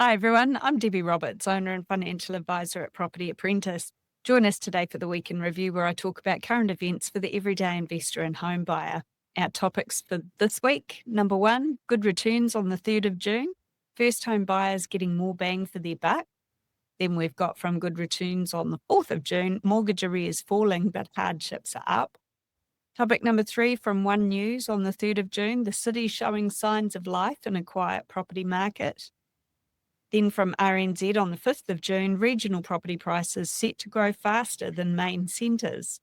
Hi everyone, I'm Debbie Roberts, owner and financial advisor at Property Apprentice. Join us today for the Week in Review, where I talk about current events for the everyday investor and home buyer. Our topics for this week: number one, good returns on the 3rd of June, first home buyers getting more bang for their buck. Then we've got from good returns on the 4th of June, mortgage arrears falling but hardships are up. Topic number three, from One News on the 3rd of June, the city showing signs of life in a quiet property market. Then from RNZ on the 5th of June, regional property prices set to grow faster than main centres.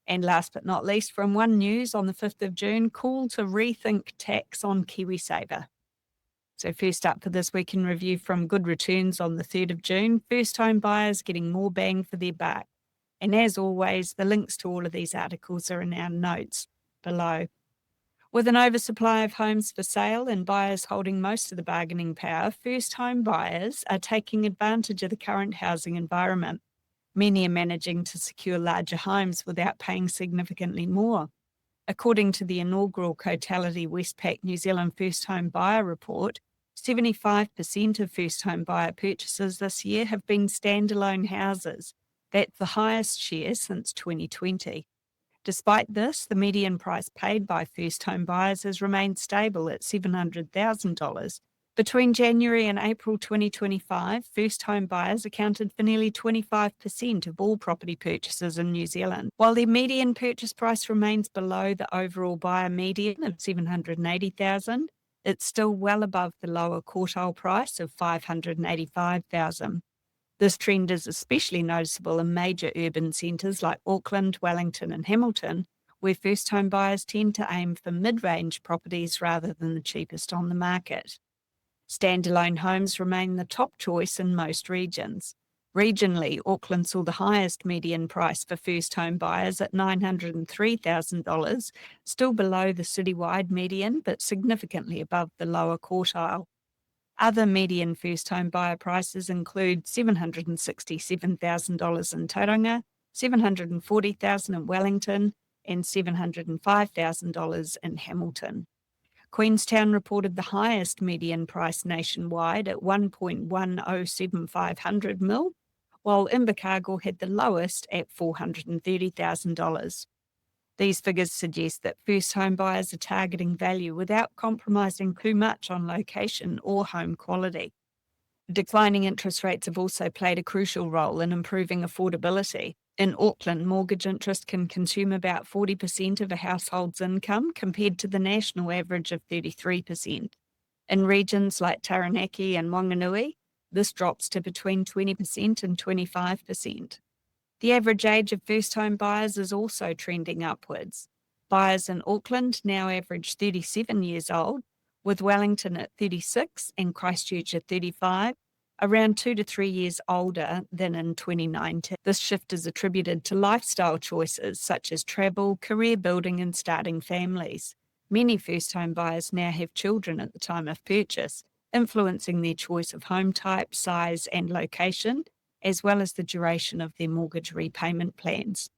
And last but not least, from One News on the 5th of June, call to rethink tax on KiwiSaver. So first up for this week in review, from good returns on the 3rd of June, first home buyers getting more bang for their buck. And as always, the links to all of these articles are in our notes below. With an oversupply of homes for sale and buyers holding most of the bargaining power, first home buyers are taking advantage of the current housing environment. Many are managing to secure larger homes without paying significantly more. According to the inaugural Cotality Westpac New Zealand First Home Buyer Report, 75% of first home buyer purchases this year have been standalone houses. That's the highest share since 2020. Despite this, the median price paid by first home buyers has remained stable at $700,000. Between January and April 2025, first home buyers accounted for nearly 25% of all property purchases in New Zealand. While their median purchase price remains below the overall buyer median of $780,000, it's still well above the lower quartile price of $585,000. This trend is especially noticeable in major urban centres like Auckland, Wellington and Hamilton, where first home buyers tend to aim for mid-range properties rather than the cheapest on the market. Standalone homes remain the top choice in most regions. Regionally, Auckland saw the highest median price for first home buyers at $903,000, still below the citywide median but significantly above the lower quartile. Other median first home buyer prices include $767,000 in Tauranga, $740,000 in Wellington, and $705,000 in Hamilton. Queenstown reported the highest median price nationwide at $1.1075 mil, while Invercargill had the lowest at $430,000. These figures suggest that first home buyers are targeting value without compromising too much on location or home quality. Declining interest rates have also played a crucial role in improving affordability. In Auckland, mortgage interest can consume about 40% of a household's income compared to the national average of 33%. In regions like Taranaki and Wanganui, this drops to between 20% and 25%. The average age of first home buyers is also trending upwards. Buyers in Auckland now average 37 years old, with Wellington at 36 and Christchurch at 35, around 2 to 3 years older than in 2019. This shift is attributed to lifestyle choices such as travel, career building and starting families. Many first home buyers now have children at the time of purchase, influencing their choice of home type, size and location, as well as the duration of their mortgage repayment plans.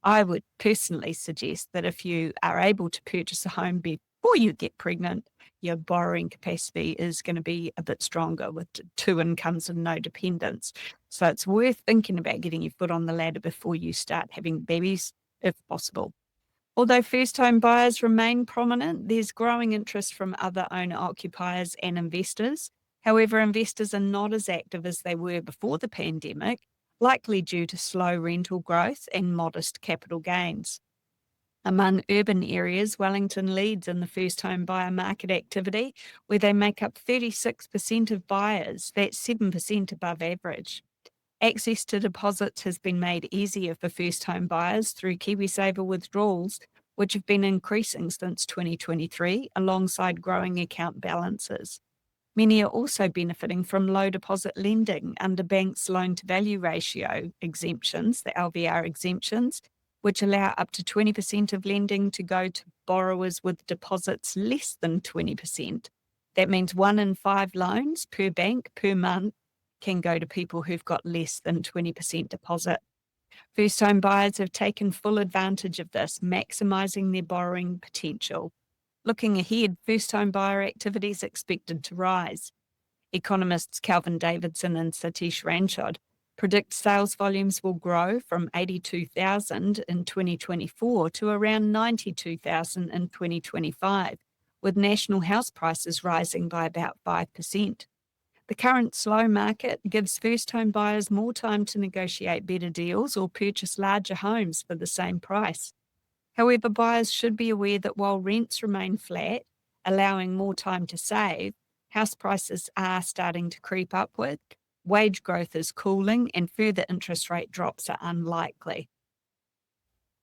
I would personally suggest that if you are able to purchase a home before you get pregnant, your borrowing capacity is going to be a bit stronger with 2 incomes and no dependents. So it's worth thinking about getting your foot on the ladder before you start having babies, if possible. Although first home buyers remain prominent, there's growing interest from other owner-occupiers and investors. However, investors are not as active as they were before the pandemic, likely due to slow rental growth and modest capital gains. Among urban areas, Wellington leads in the first home buyer market activity, where they make up 36% of buyers. That's 7% above average. Access to deposits has been made easier for first home buyers through KiwiSaver withdrawals, which have been increasing since 2023 alongside growing account balances. Many are also benefiting from low deposit lending under banks' loan-to-value ratio exemptions, the LVR exemptions, which allow up to 20% of lending to go to borrowers with deposits less than 20%. That means 1 in 5 loans per bank per month can go to people who've got less than 20% deposit. First home buyers have taken full advantage of this, maximising their borrowing potential. Looking ahead, first home buyer activity is expected to rise. Economists Calvin Davidson and Satish Ranchod predict sales volumes will grow from 82,000 in 2024 to around 92,000 in 2025, with national house prices rising by about 5%. The current slow market gives first home buyers more time to negotiate better deals or purchase larger homes for the same price. However, buyers should be aware that while rents remain flat, allowing more time to save, house prices are starting to creep upward, wage growth is cooling, and further interest rate drops are unlikely.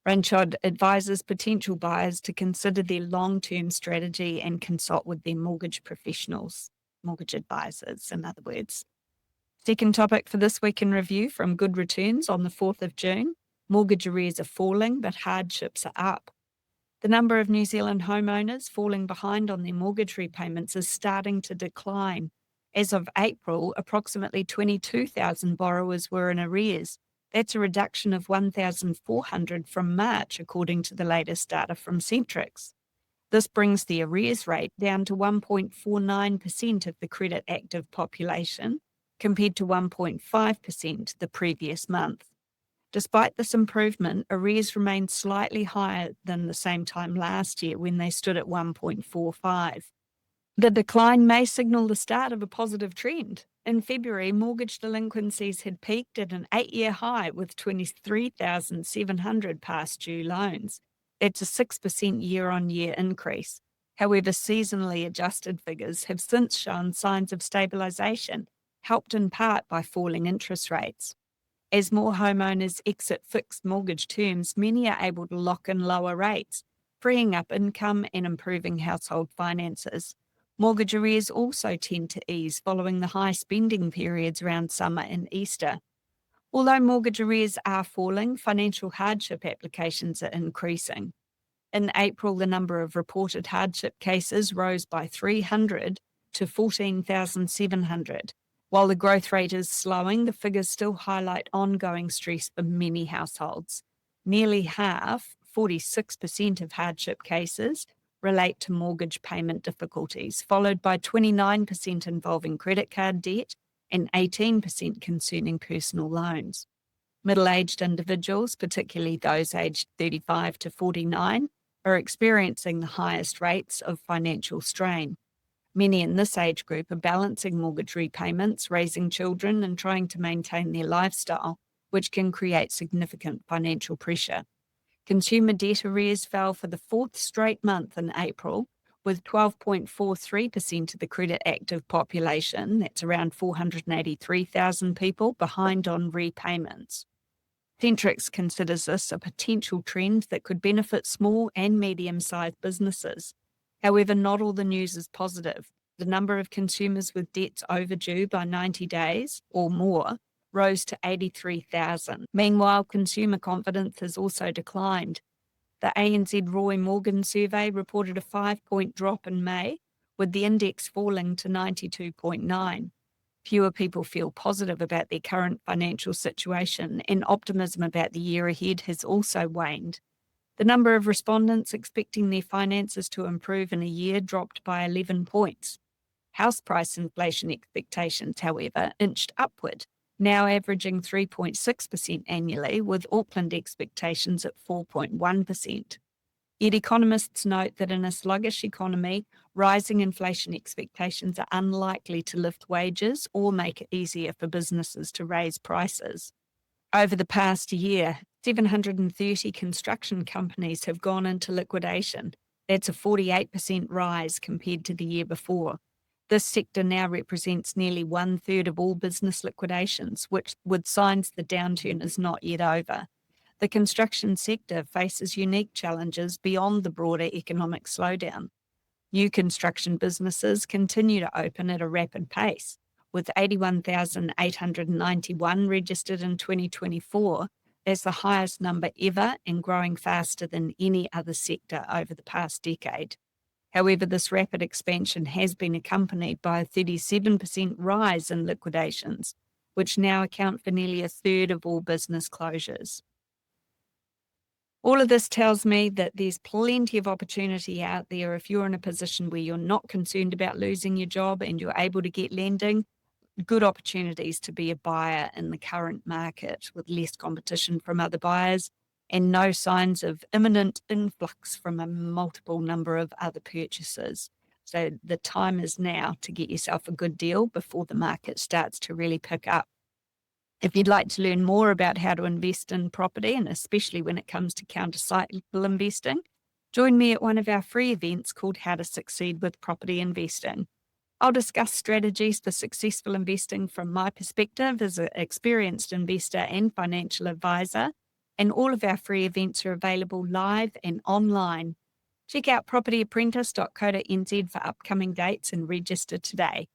Ranchod advises potential buyers to consider their long-term strategy and consult with their mortgage professionals, mortgage advisors, in other words. Second topic for this week in review from Good Returns on the 4th of June, mortgage arrears are falling, but hardships are up. The number of New Zealand homeowners falling behind on their mortgage repayments is starting to decline. As of April, approximately 22,000 borrowers were in arrears. That's a reduction of 1,400 from March, according to the latest data from Centrix. This brings the arrears rate down to 1.49% of the credit active population, compared to 1.5% the previous month. Despite this improvement, arrears remain slightly higher than the same time last year when they stood at 1.45. The decline may signal the start of a positive trend. In February, mortgage delinquencies had peaked at an 8-year high with 23,700 past due loans. That's a 6% year-on-year increase. However, seasonally adjusted figures have since shown signs of stabilisation, helped in part by falling interest rates. As more homeowners exit fixed mortgage terms, many are able to lock in lower rates, freeing up income and improving household finances. Mortgage arrears also tend to ease following the high spending periods around summer and Easter. Although mortgage arrears are falling, financial hardship applications are increasing. In April, the number of reported hardship cases rose by 300 to 14,700. While the growth rate is slowing, the figures still highlight ongoing stress for many households. Nearly half, 46% of hardship cases, relate to mortgage payment difficulties, followed by 29% involving credit card debt and 18% concerning personal loans. Middle-aged individuals, particularly those aged 35 to 49, are experiencing the highest rates of financial strain. Many in this age group are balancing mortgage repayments, raising children, and trying to maintain their lifestyle, which can create significant financial pressure. Consumer debt arrears fell for the fourth straight month in April, with 12.43% of the credit active population, that's around 483,000 people, behind on repayments. Centrix considers this a potential trend that could benefit small and medium-sized businesses. However, not all the news is positive. The number of consumers with debts overdue by 90 days or more rose to 83,000. Meanwhile, consumer confidence has also declined. The ANZ Roy Morgan survey reported a 5-point drop in May, with the index falling to 92.9. Fewer people feel positive about their current financial situation, and optimism about the year ahead has also waned. The number of respondents expecting their finances to improve in a year dropped by 11 points. House price inflation expectations, however, inched upward, now averaging 3.6% annually, with Auckland expectations at 4.1%. Yet economists note that in a sluggish economy, rising inflation expectations are unlikely to lift wages or make it easier for businesses to raise prices. Over the past year, 730 construction companies have gone into liquidation. That's a 48% rise compared to the year before. This sector now represents nearly 1/3 of all business liquidations, which with signs the downturn is not yet over. The construction sector faces unique challenges beyond the broader economic slowdown. New construction businesses continue to open at a rapid pace, with 81,891 registered in 2024. That's the highest number ever and growing faster than any other sector over the past decade. However, this rapid expansion has been accompanied by a 37% rise in liquidations, which now account for nearly 1/3 of all business closures. All of this tells me that there's plenty of opportunity out there if you're in a position where you're not concerned about losing your job and you're able to get lending. Good opportunities to be a buyer in the current market with less competition from other buyers and no signs of imminent influx from a multiple number of other purchasers. So the time is now to get yourself a good deal before the market starts to really pick up. If you'd like to learn more about how to invest in property, and especially when it comes to counter-cyclical investing, join me at one of our free events called How to Succeed with Property Investing. I'll discuss strategies for successful investing from my perspective as an experienced investor and financial advisor, and all of our free events are available live and online. Check out propertyapprentice.co.nz for upcoming dates and register today.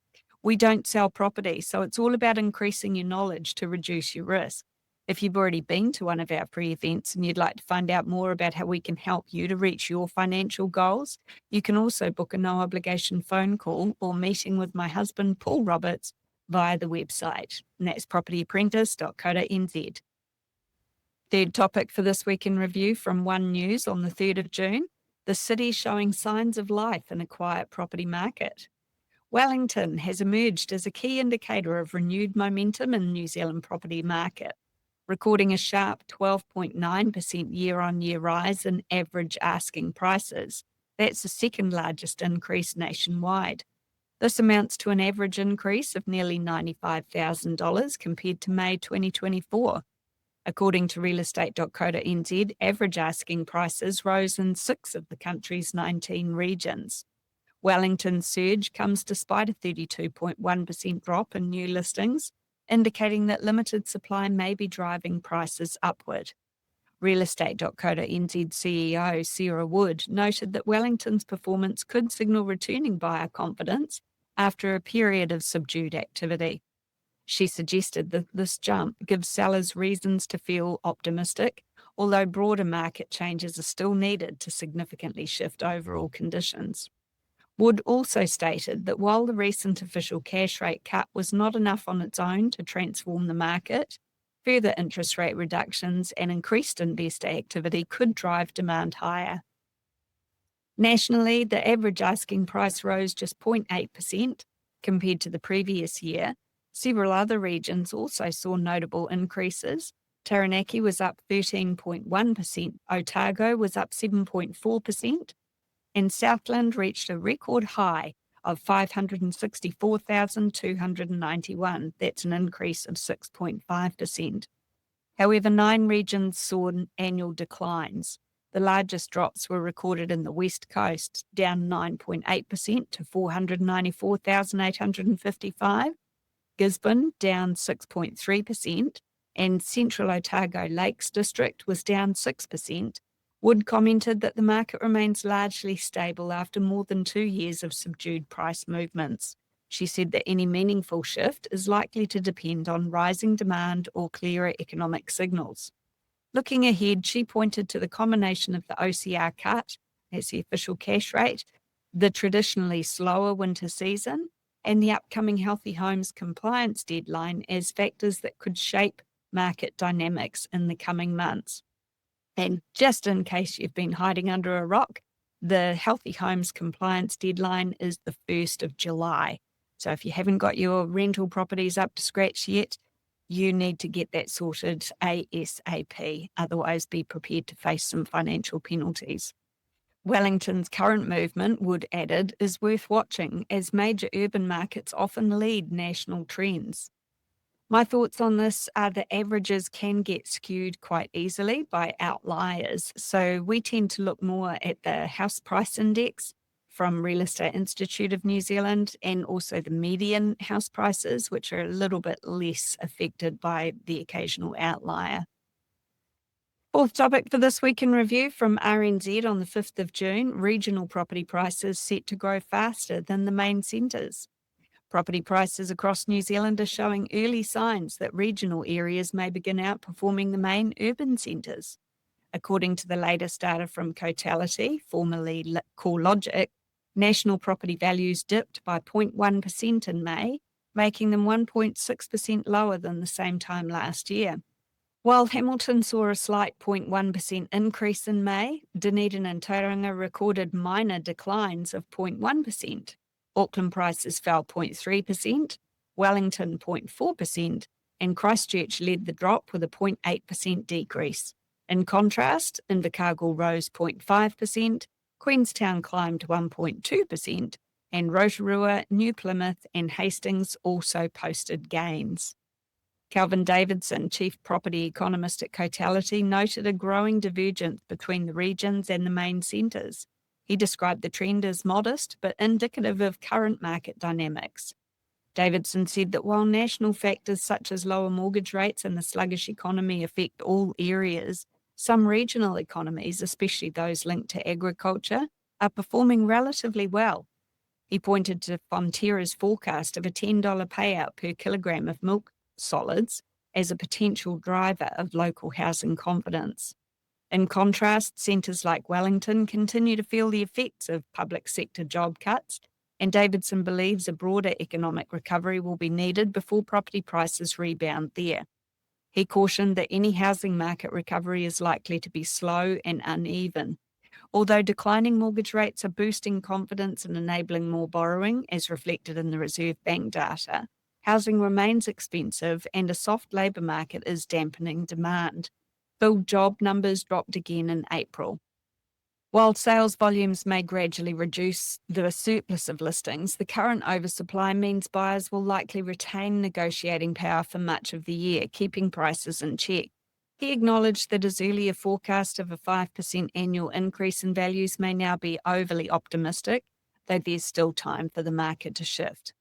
We don't sell property, so it's all about increasing your knowledge to reduce your risk. If you've already been to one of our free events and you'd like to find out more about how we can help you to reach your financial goals, you can also book a no-obligation phone call or meeting with my husband, Paul Roberts, via the website, and that's propertyapprentice.co.nz. Third topic for this week in review from One News on the 3rd of June, the city showing signs of life in a quiet property market. Wellington has emerged as a key indicator of renewed momentum in the New Zealand property market, recording a sharp 12.9% year-on-year rise in average asking prices. That's the second largest increase nationwide. This amounts to an average increase of nearly $95,000 compared to May 2024. According to realestate.co.nz, average asking prices rose in 6 of the country's 19 regions. Wellington's surge comes despite a 32.1% drop in new listings, indicating that limited supply may be driving prices upward. Realestate.co.nz CEO Sarah Wood noted that Wellington's performance could signal returning buyer confidence after a period of subdued activity. She suggested that this jump gives sellers reasons to feel optimistic, although broader market changes are still needed to significantly shift overall conditions. Wood also stated that while the recent official cash rate cut was not enough on its own to transform the market, further interest rate reductions and increased investor activity could drive demand higher. Nationally, the average asking price rose just 0.8% compared to the previous year. Several other regions also saw notable increases. Taranaki was up 13.1%, Otago was up 7.4%, and Southland reached a record high of 564,291. That's an increase of 6.5%. However, 9 regions saw annual declines. The largest drops were recorded in the West Coast, down 9.8% to 494,855, Gisborne down 6.3%, and Central Otago Lakes District was down 6%. Wood commented that the market remains largely stable after more than 2 years of subdued price movements. She said that any meaningful shift is likely to depend on rising demand or clearer economic signals. Looking ahead, she pointed to the combination of the OCR cut, that's the official cash rate, the traditionally slower winter season, and the upcoming Healthy Homes compliance deadline as factors that could shape market dynamics in the coming months. And just in case you've been hiding under a rock, the Healthy Homes compliance deadline is the 1st of July. So if you haven't got your rental properties up to scratch yet, you need to get that sorted ASAP. Otherwise, be prepared to face some financial penalties. Wellington's current movement, Wood added, is worth watching as major urban markets often lead national trends. My thoughts on this are that averages can get skewed quite easily by outliers. So we tend to look more at the house price index from Real Estate Institute of New Zealand and also the median house prices, which are a little bit less affected by the occasional outlier. Fourth topic for this week in review from RNZ on the 5th of June, regional property prices set to grow faster than the main centres. Property prices across New Zealand are showing early signs that regional areas may begin outperforming the main urban centres. According to the latest data from Cotality, formerly CoreLogic, national property values dipped by 0.1% in May, making them 1.6% lower than the same time last year. While Hamilton saw a slight 0.1% increase in May, Dunedin and Tauranga recorded minor declines of 0.1%. Auckland prices fell 0.3%, Wellington 0.4%, and Christchurch led the drop with a 0.8% decrease. In contrast, Invercargill rose 0.5%, Queenstown climbed 1.2%, and Rotorua, New Plymouth, and Hastings also posted gains. Calvin Davidson, chief property economist at Cotality, noted a growing divergence between the regions and the main centres. He described the trend as modest but indicative of current market dynamics. Davidson said that while national factors such as lower mortgage rates and the sluggish economy affect all areas, some regional economies, especially those linked to agriculture, are performing relatively well. He pointed to Fonterra's forecast of a $10 payout per kilogram of milk solids as a potential driver of local housing confidence. In contrast, centres like Wellington continue to feel the effects of public sector job cuts, and Davidson believes a broader economic recovery will be needed before property prices rebound there. He cautioned that any housing market recovery is likely to be slow and uneven. Although declining mortgage rates are boosting confidence and enabling more borrowing, as reflected in the Reserve Bank data, housing remains expensive and a soft labour market is dampening demand. Build job numbers dropped again in April. While sales volumes may gradually reduce the surplus of listings, the current oversupply means buyers will likely retain negotiating power for much of the year, keeping prices in check. He acknowledged that his earlier forecast of a 5% annual increase in values may now be overly optimistic, though there's still time for the market to shift.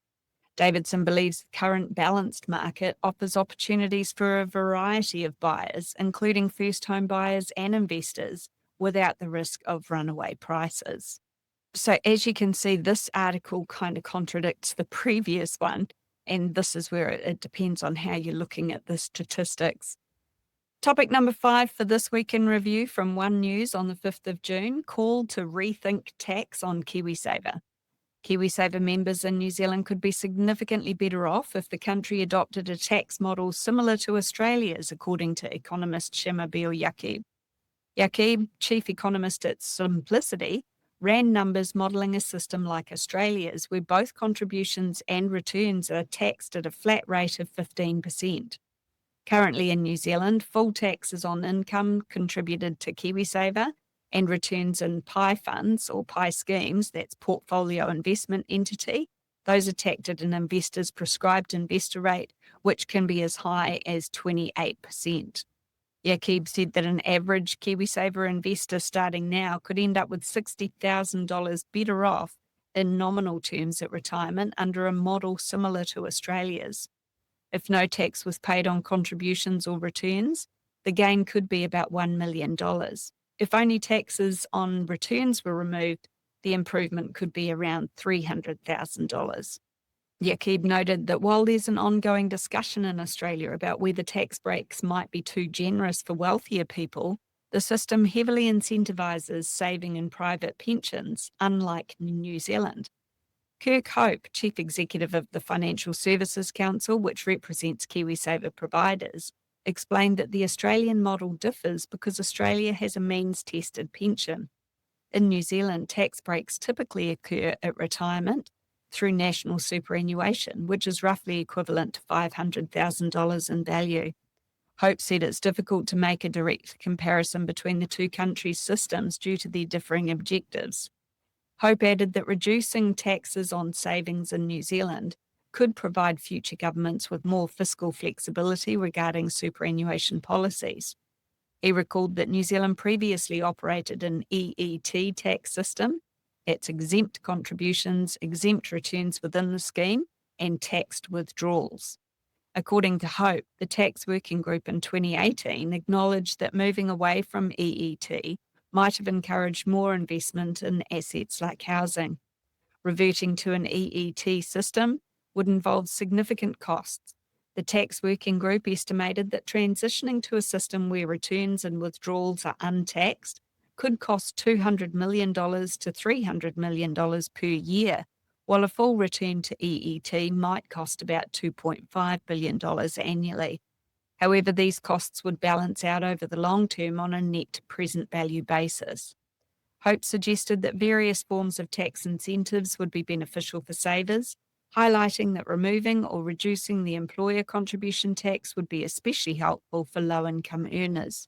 Davidson believes the current balanced market offers opportunities for a variety of buyers, including first home buyers and investors, without the risk of runaway prices. So as you can see, this article kind of contradicts the previous one, and this is where it depends on how you're looking at the statistics. Topic number 5 for this week in review from One News on the 5th of June, call to rethink tax on KiwiSaver. KiwiSaver members in New Zealand could be significantly better off if the country adopted a tax model similar to Australia's, according to economist Shemabil Yaqub. Yaqub, chief economist at Simplicity, ran numbers modelling a system like Australia's, where both contributions and returns are taxed at a flat rate of 15%. Currently in New Zealand, full taxes on income contributed to KiwiSaver and returns in PI funds or PI schemes, that's portfolio investment entity, those are taxed at an investor's prescribed investor rate, which can be as high as 28%. Yaqub said that an average KiwiSaver investor starting now could end up with $60,000 better off in nominal terms at retirement under a model similar to Australia's. If no tax was paid on contributions or returns, the gain could be about $1 million. If only taxes on returns were removed, the improvement could be around $300,000. Yaqub noted that while there's an ongoing discussion in Australia about whether tax breaks might be too generous for wealthier people, the system heavily incentivises saving in private pensions, unlike New Zealand. Kirk Hope, chief executive of the Financial Services Council, which represents KiwiSaver providers, explained that the Australian model differs because Australia has a means-tested pension. In New Zealand, tax breaks typically occur at retirement through national superannuation, which is roughly equivalent to $500,000 in value. Hope said it's difficult to make a direct comparison between the two countries' systems due to their differing objectives. Hope added that reducing taxes on savings in New Zealand could provide future governments with more fiscal flexibility regarding superannuation policies. He recalled that New Zealand previously operated an EET tax system. It's exempt contributions, exempt returns within the scheme, and taxed withdrawals. According to Hope, the tax working group in 2018 acknowledged that moving away from EET might have encouraged more investment in assets like housing. Reverting to an EET system would involve significant costs. The tax working group estimated that transitioning to a system where returns and withdrawals are untaxed could cost $200 million to $300 million per year, while a full return to EET might cost about $2.5 billion annually. However, these costs would balance out over the long term on a net present value basis. Hope suggested that various forms of tax incentives would be beneficial for savers, highlighting that removing or reducing the employer contribution tax would be especially helpful for low-income earners.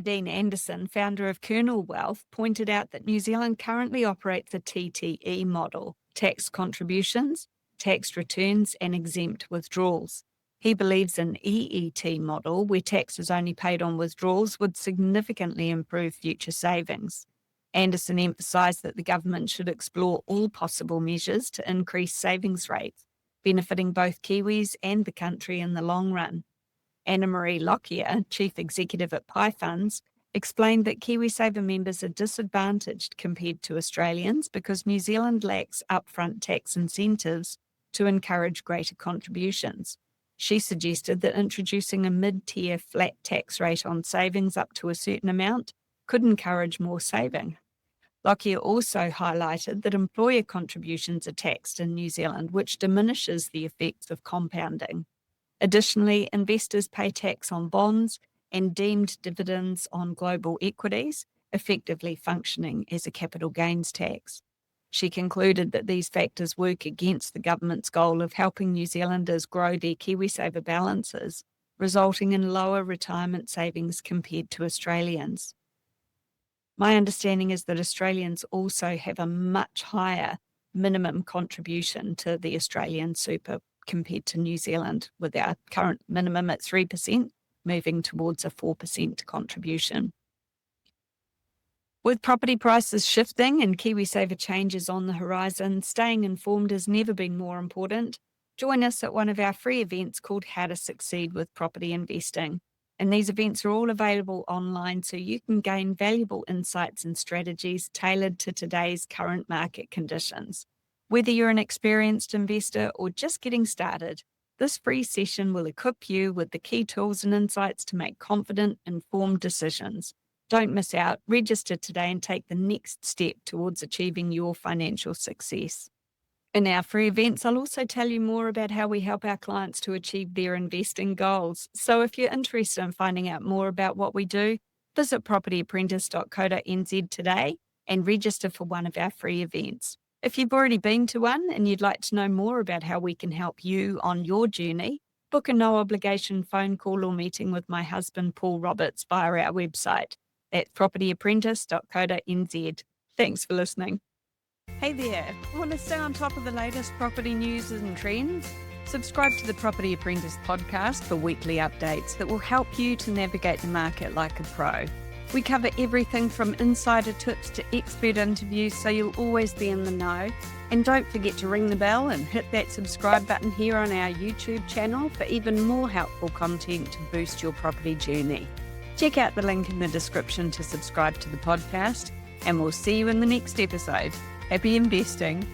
Dean Anderson, founder of Kernel Wealth, pointed out that New Zealand currently operates a TTE model, tax contributions, tax returns and exempt withdrawals. He believes an EET model, where tax is only paid on withdrawals, would significantly improve future savings. Anderson emphasised that the government should explore all possible measures to increase savings rates, benefiting both Kiwis and the country in the long run. Anna Marie Lockyer, Chief Executive at Pi Funds, explained that KiwiSaver members are disadvantaged compared to Australians because New Zealand lacks upfront tax incentives to encourage greater contributions. She suggested that introducing a mid-tier flat tax rate on savings up to a certain amount could encourage more saving. Lockyer also highlighted that employer contributions are taxed in New Zealand, which diminishes the effects of compounding. Additionally, investors pay tax on bonds and deemed dividends on global equities, effectively functioning as a capital gains tax. She concluded that these factors work against the government's goal of helping New Zealanders grow their KiwiSaver balances, resulting in lower retirement savings compared to Australians. My understanding is that Australians also have a much higher minimum contribution to the Australian super compared to New Zealand, with our current minimum at 3%, moving towards a 4% contribution. With property prices shifting and KiwiSaver changes on the horizon, staying informed has never been more important. Join us at one of our free events called How to Succeed with Property Investing. And these events are all available online, so you can gain valuable insights and strategies tailored to today's current market conditions. Whether you're an experienced investor or just getting started, this free session will equip you with the key tools and insights to make confident, informed decisions. Don't miss out. Register today and take the next step towards achieving your financial success. In our free events, I'll also tell you more about how we help our clients to achieve their investing goals. So if you're interested in finding out more about what we do, visit propertyapprentice.co.nz today and register for one of our free events. If you've already been to one and you'd like to know more about how we can help you on your journey, book a no-obligation phone call or meeting with my husband, Paul Roberts, via our website at propertyapprentice.co.nz. Thanks for listening. Hey there, want to stay on top of the latest property news and trends? Subscribe to the Property Apprentice podcast for weekly updates that will help you to navigate the market like a pro. We cover everything from insider tips to expert interviews, so you'll always be in the know. And don't forget to ring the bell and hit that subscribe button here on our YouTube channel for even more helpful content to boost your property journey. Check out the link in the description to subscribe to the podcast, and we'll see you in the next episode. Happy investing.